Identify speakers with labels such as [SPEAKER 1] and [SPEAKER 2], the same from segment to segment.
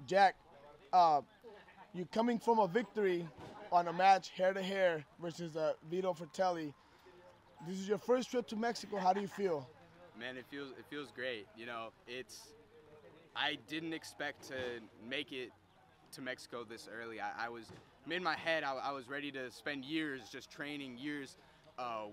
[SPEAKER 1] Jack, uh, you coming from a victory on a match hair to hair versus Vito Fratelli. This is your first trip to Mexico. How do you feel?
[SPEAKER 2] Man, it feels great. You know, I didn't expect to make it to Mexico this early. I was in my head. I was ready to spend years just training, years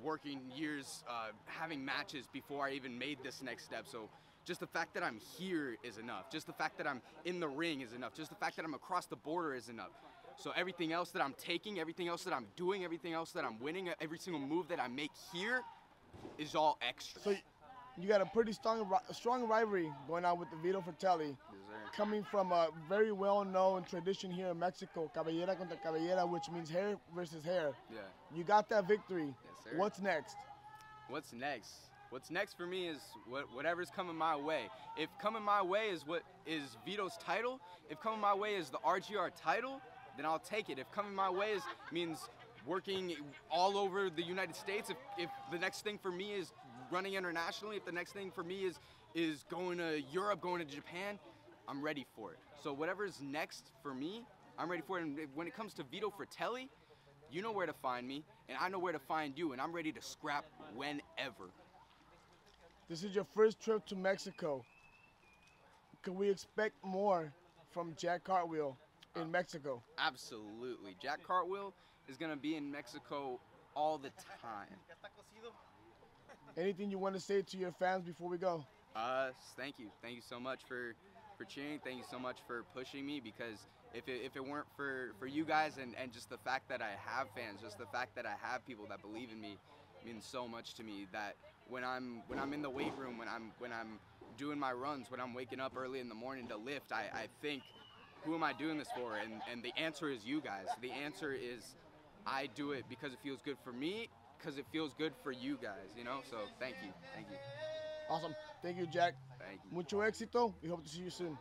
[SPEAKER 2] working, years having matches before I even made this next step. So just the fact that I'm here is enough. Just the fact that I'm in the ring is enough. Just the fact that I'm across the border is enough. So everything else that I'm taking, everything else that I'm doing, everything else that I'm winning, every single move that I make here is all extra.
[SPEAKER 1] So you got a pretty strong rivalry going on with the Vito Fratelli,
[SPEAKER 2] Yes, sir.
[SPEAKER 1] coming from a very well-known tradition here in Mexico, cabellera contra cabellera, which means hair versus hair.
[SPEAKER 2] Yeah.
[SPEAKER 1] You got that victory.
[SPEAKER 2] Yes, sir.
[SPEAKER 1] What's next?
[SPEAKER 2] What's next? What's next for me is whatever's coming my way. If coming my way is what is Vito's title, if coming my way is the RGR title, then I'll take it. If coming my way means working all over the United States, if the next thing for me is running internationally, if the next thing for me is going to Europe, going to Japan, I'm ready for it. So whatever's next for me, I'm ready for it. And when it comes to Vito Fratelli, you know where to find me, and I know where to find you, and I'm ready to scrap whenever.
[SPEAKER 1] This is your first trip to Mexico. Can we expect more from Jack Cartwheel in Mexico?
[SPEAKER 2] Absolutely. Jack Cartwheel is going to be in Mexico all the time.
[SPEAKER 1] Anything you want to say to your fans before we go?
[SPEAKER 2] Thank you. Thank you so much for cheering. Thank you so much for pushing me, because if it weren't for you guys and just the fact that I have fans, just the fact that I have people that believe in me means so much to me, that when I'm in the weight room, when I'm doing my runs, when I'm waking up early in the morning to lift, I think, who am I doing this for? And the answer is you guys. The answer is I do it because it feels good for me, because it feels good for you guys, you know? So thank you. Thank you.
[SPEAKER 1] Awesome. Thank you, Jack.
[SPEAKER 2] Thank you.
[SPEAKER 1] Mucho éxito. We hope to see you soon.